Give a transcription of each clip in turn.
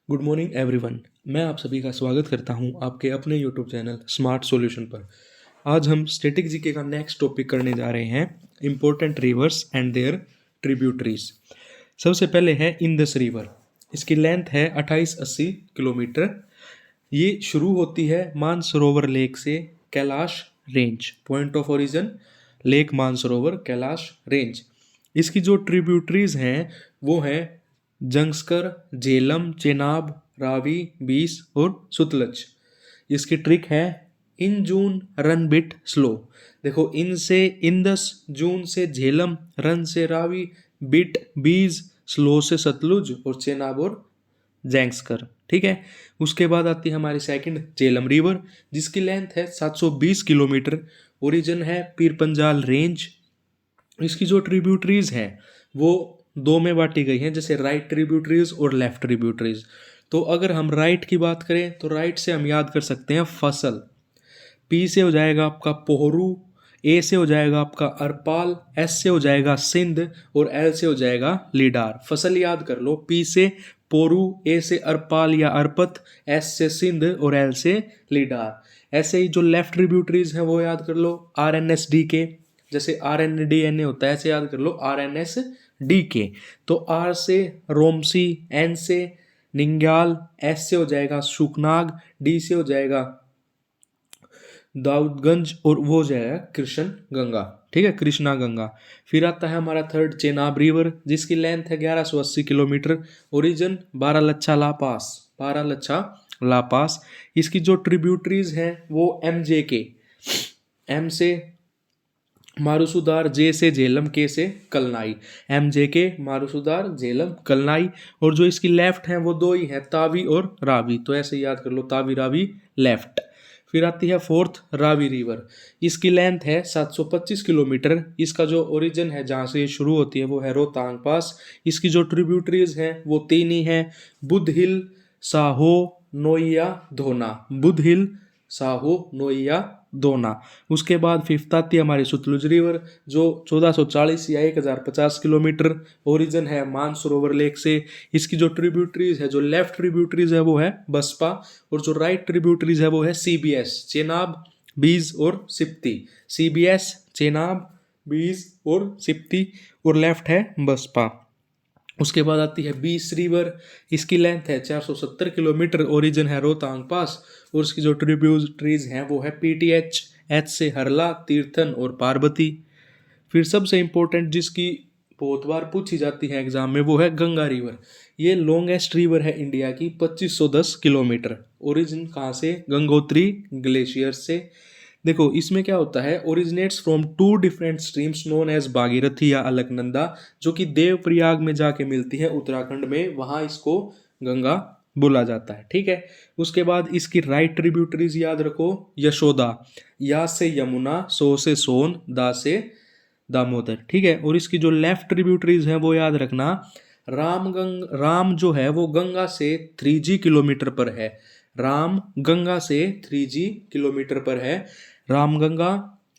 Good morning everyone. मैं आप सभी का स्वागत करता हूं आपके अपने यूट्यूब चैनल स्मार्ट सॉल्यूशन पर। आज हम स्टैटिक जीके का नेक्स्ट टॉपिक करने जा रहे हैं, important rivers and their tributaries. सबसे पहले है इंदस रिवर। इसकी लेंथ है 2880 किलोमीटर। ये शुरू होती है मानसरोवर लेक से, Kailash range. Point of origin lake Mansarovar, Kailash range. इसकी जो ट्रिब्यूटरीज हैं वो हैं जंस्कर, झेलम, चेनाब, रावी, बीस और सुतलज। इसकी ट्रिक है इन जून रन बिट स्लो। देखो, इन से इंदस, जून से झेलम, रन से रावी, बिट बीज, स्लो से सतलुज और चेनाब और जैंक्सकर। ठीक है। उसके बाद आती है हमारी सेकंड झेलम रिवर, जिसकी लेंथ है 720 किलोमीटर। ओरिजिन है पीर पंजाल रेंज। इसकी जो ट्रिब्यूटरीज हैं वो दो में बांटी गई हैं, जैसे राइट ट्रिब्यूटरीज और लेफ्ट ट्रिब्यूटरीज। तो अगर हम राइट की बात करें तो राइट से हम याद कर सकते हैं फसल। पी से हो जाएगा आपका पोहरू, ए से हो जाएगा आपका अरपाल, एस से हो जाएगा सिंध और एल से हो जाएगा लीडार। फसल याद कर लो, पी से पोरू, ए से अरपाल या अरपत, एस से सिंध और एल से लीडार। ऐसे ही जो लेफ्ट ट्रिब्यूटरीज हैं वो याद कर लो, R N S D K. जैसे R N D N A होता है, ऐसे याद कर लो R N S D K. तो आर से रोमसी, एन से निंग्याल, एस से हो जाएगा शुकनाग, डी से हो जाएगा दाऊदगंज और वो जो है कृष्ण गंगा। ठीक है, कृष्णा गंगा। फिर आता है हमारा थर्ड चेनाब रिवर, जिसकी लेंथ है 1180 किलोमीटर। ओरिजिन बारालच्छा ला पास, बारालच्छा ला पास। इसकी जो ट्रिब्यूटरीज हैं वो एम जे के, एम से मारुसुदार, जे से झेलम, के से कलनाई। एम जे के, मारुसुदार, झेलम, कलनाई। और जो इसकी लेफ्ट हैं वो दो ही हैं, तावी और रावी। तो ऐसे याद कर लो, तावी रावी लेफ्ट। फिर आती है फोर्थ रावी रिवर। इसकी लेंथ है 725 किलोमीटर। इसका जो ओरिजिन है जहाँ से ये शुरू होती है वो है रोहतांग पास। इसकी जो ट्रिब्यूटरीज हैं वो तीन ही हैं, बुध हिल, साहो, नोइया, धोना। बुध हिल, साहो, नोइया, दोना। उसके बाद फिफ्थ आती है हमारी सतलुज रिवर, जो 1440 या 1050 किलोमीटर। ओरिजिन है मानसरोवर लेक से। इसकी जो ट्रिब्यूटरीज है, जो लेफ्ट ट्रिब्यूटरीज है वो है बसपा, और जो राइट ट्रिब्यूटरीज है वो है सीबीएस, चेनाब, बीज और सिप्ती। सीबीएस, चेनाब, बीज और सिप्ती, और लेफ्ट है बसपा। उसके बाद आती है बीस रिवर। इसकी लेंथ है 470 किलोमीटर। ओरिजिन है रोहतांग पास, और इसकी जो ट्रिब्यूटरीज हैं वो है पीटीएच, एच से हरला, तीर्थन और पार्वती। फिर सबसे इंपॉर्टेंट, जिसकी बहुत बार पूछी जाती है एग्जाम में, वो है गंगा रिवर। ये लॉन्गेस्ट रिवर है इंडिया की, 2510 किलोमीटर। ओरिजिन कहाँ से? गंगोत्री ग्लेशियर से। देखो, इसमें क्या होता है, originates from two different streams known as Bhagirathi या अलकनंदा, जो कि देवप्रयाग में जाके मिलती है उत्तराखंड में, वहां इसको गंगा बोला जाता है। ठीक है। उसके बाद इसकी राइट ट्रिब्यूटरीज याद रखो, यशोदा, या से यमुना, सो से सोन, दा से दामोदर। ठीक है। और इसकी जो लेफ्ट ट्रिब्यूटरीज हैं वो याद रखना, राम जो है वो गंगा से 3G किलोमीटर पर है। राम गंगा से 3G किलोमीटर पर है। रामगंगा,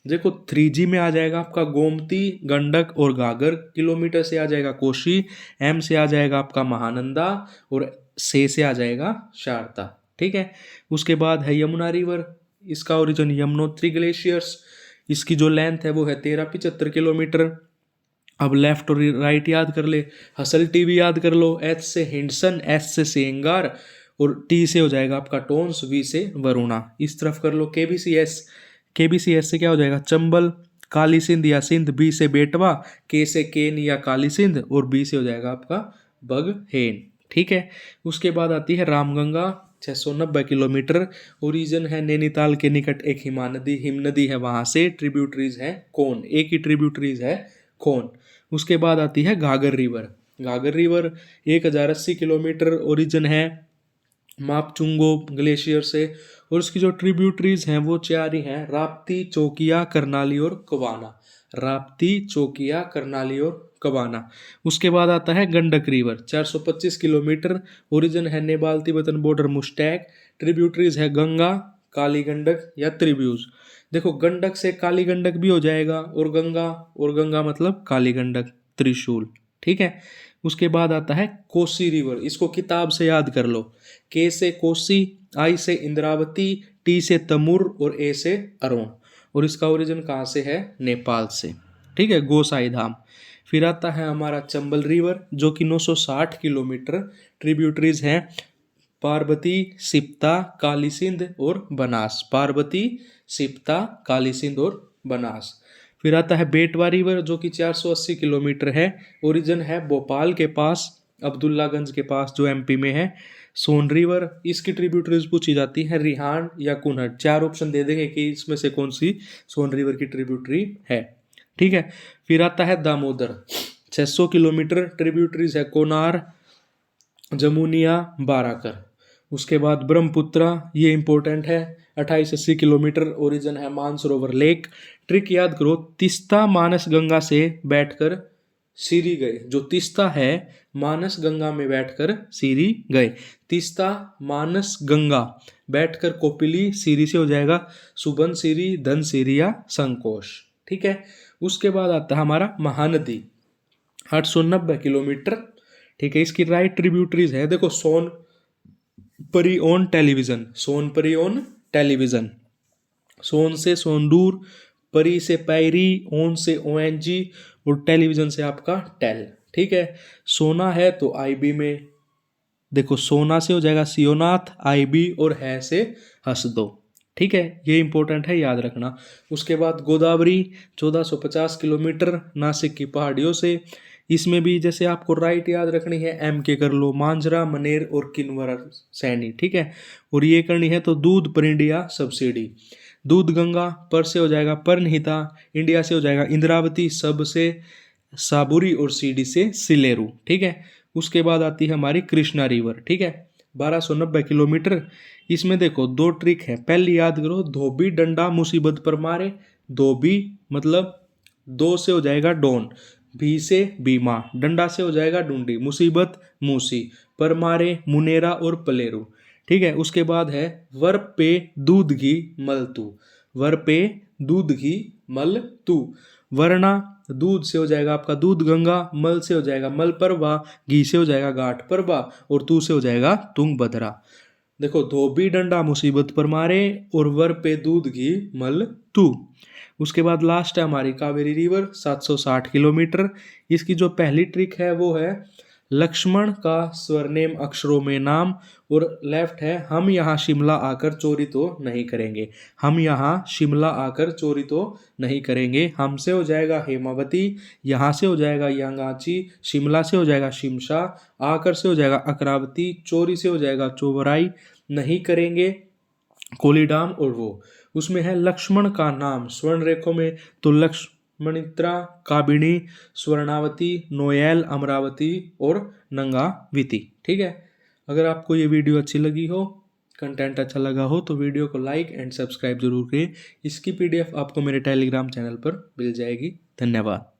देखो 3G में आ जाएगा आपका गोमती, गंडक और घाघर। किलोमीटर से आ जाएगा कोशी। एम से आ जाएगा आपका महानंदा, और से आ जाएगा शारदा। ठीक है। उसके बाद है यमुना रिवर। इसका ओरिजिन यमुनोत्री ग्लेशियर्स। इसकी जो लेंथ है वो है 1375 किलोमीटर। अब लेफ्ट और राइट याद कर ले, हसल टीवी याद कर लो, एच से हिंडसन, एस से सेंगार, और टी से हो जाएगा आपका टोन्स, वी से वरुणा। इस तरफ कर लो केबीसीएस। केबीसीएस से क्या हो जाएगा? चंबल, काली सिंध या सिंध, बी से बेटवा, के से केन या काली सिंध, और बी से हो जाएगा आपका बगहेन। ठीक है। उसके बाद आती है रामगंगा, 690 किलोमीटर। ओरिजिन है नैनीताल के निकट एक हिम नदी है, वहां से। ट्रिब्यूटरीज है कौन? एक ही ट्रिब्यूटरीज है कौन। उसके बाद आती है घाघर रिवर। घाघर river 1080 kilometre. ओरिजिन है मापचुंगो ग्लेशियर से, और उसकी जो ट्रिब्यूटरीज हैं वो चार ही हैं, राप्ती, चौकिया, करनाली और कवाना। राप्ती, चौकिया, करनाली और कवाना। उसके बाद आता है गंडक रिवर, 425 किलोमीटर। ओरिजिन है नेपाल तिब्बतन बॉर्डर, मुश्टैक। ट्रिब्यूटरीज है गंगा, काली गंडक या त्रिभुज। देखो, गंडक से काली गंडक भी हो जाएगा, और गंगा मतलब काली गंडक, त्रिशूल। ठीक है। उसके बाद आता है कोसी रिवर, इसको किताब से याद कर लो। के से कोसी, आई से इंद्रावती, टी से तमुर और ए से अरुण। और इसका ओरिजिन कहाँ से है? नेपाल से। ठीक है, गोसाई धाम। फिर आता है हमारा चंबल रिवर जो कि 960 किलोमीटर, ट्रिब्यूटरीज हैं पार्वती, सिप्ता, काली सिंध और बनास। पार्वती, सिप्ता, काली सिंध और बनास। फिर आता है बेटवा रिवर जो कि 480 किलोमीटर है, ओरिजिन है भोपाल के पास, अब्दुल्लागंज के पास जो एमपी में है। सोन रिवर, इसकी ट्रिब्यूटरीज पूछी जाती है रिहांड या कुनहट। 4 ऑप्शन दे देंगे कि इसमें से कौन सी सोन रिवर की ट्रिब्यूटरी है। ठीक है, फिर आता है दामोदर, 600 किलोमीटर, ट्रिब्यूटरीज है कोनार, जमुनिया, बाराकर। उसके बाद ब्रह्मपुत्रा, ये इंपॉर्टेंट है, 2880 किलोमीटर, ओरिजिन है मानसरोवर लेक। ट्रिक याद करो, तीस्ता मानस गंगा से बैठकर सीरी गए। जो तीस्ता है मानस गंगा में बैठकर सीरी गए। तीस्ता मानस गंगा बैठकर कोपिली, सीरी से हो जाएगा सुबन सीरी, धन सीरी या संकोश। ठीक है, उसके बाद आता है हमारा महानदी, 890 किलोमीटर। ठीक है, इसकी राइट ट्रिब्यूटरीज है, देखो सोन परी ऑन टेलीविजन, सोन परी ऑन टेलीविजन, सोन से सोनडूर, परी से पैरी, ओन से ओएनजी और टेलीविजन से आपका टेल। ठीक है, सोना है तो आईबी में, देखो सोना से हो जाएगा सियोनाथ, आईबी और है से हसदो। ठीक है, ये इंपॉर्टेंट है, याद रखना। उसके बाद गोदावरी, 1450 किलोमीटर, नासिक की पहाड़ियों से। इसमें भी जैसे आपको राइट याद रखनी है, एम के कर लो, मांजरा, मनेर और किन्वर सैनी। ठीक है, और ये करनी है तो दूध पर इंडिया सब्सिडी। दूध गंगा, पर से हो जाएगा परनिहिता, इंडिया से हो जाएगा इंद्रावती, सब से साबुरी और सीडी से सिलेरू। ठीक है, उसके बाद आती है हमारी कृष्णा रिवर। ठीक है, 1290 किलोमीटर। इसमें देखो 2 ट्रिक है, पहली याद करो, धोबी डंडा मुसीबत पर मारे। धोबी मतलब 2 से हो जाएगा डॉन, भी से बीमा, डंडा से हो जाएगा डूंडी, मुसीबत मूसी, पर मारे मुनेरा और पलेरू। ठीक है, उसके बाद है वर पे दूध घी मल तू, वर पे दूध घी मल तू। वरना दूध से हो जाएगा आपका दूध गंगा, मल से हो जाएगा मल परवा, घी से हो जाएगा घाट परवा और तू से हो जाएगा तुंगभद्रा। देखो, धोबी डंडा मुसीबत पर मारे और वर पे दूध घी मल तू। उसके बाद लास्ट है हमारी कावेरी रिवर, 760 किलोमीटर। इसकी जो पहली ट्रिक है वो है लक्ष्मण का स्वर्नेम अक्षरों में नाम, और लेफ्ट है हम यहाँ शिमला आकर चोरी तो नहीं करेंगे। हम यहाँ शिमला आकर चोरी तो नहीं करेंगे। हम से हो जाएगा हेमावती, यहाँ से हो जाएगा यांगाची, शिमला से हो जाएगा शिमशा, आकर से हो जाएगा अकरावती, चोरी से हो जाएगा चोवराई, नहीं करेंगे कोलीडाम। और वो उसमें है लक्ष्मण का नाम स्वर्ण रेखों में तो लक्ष्मणित्रा, काबिनी, स्वर्णावती, नोयल, अमरावती और नंगाविती। ठीक है, अगर आपको ये वीडियो अच्छी लगी हो, कंटेंट अच्छा लगा हो तो वीडियो को लाइक एंड सब्सक्राइब जरूर करें। इसकी पीडीएफ आपको मेरे टेलीग्राम चैनल पर मिल जाएगी। धन्यवाद।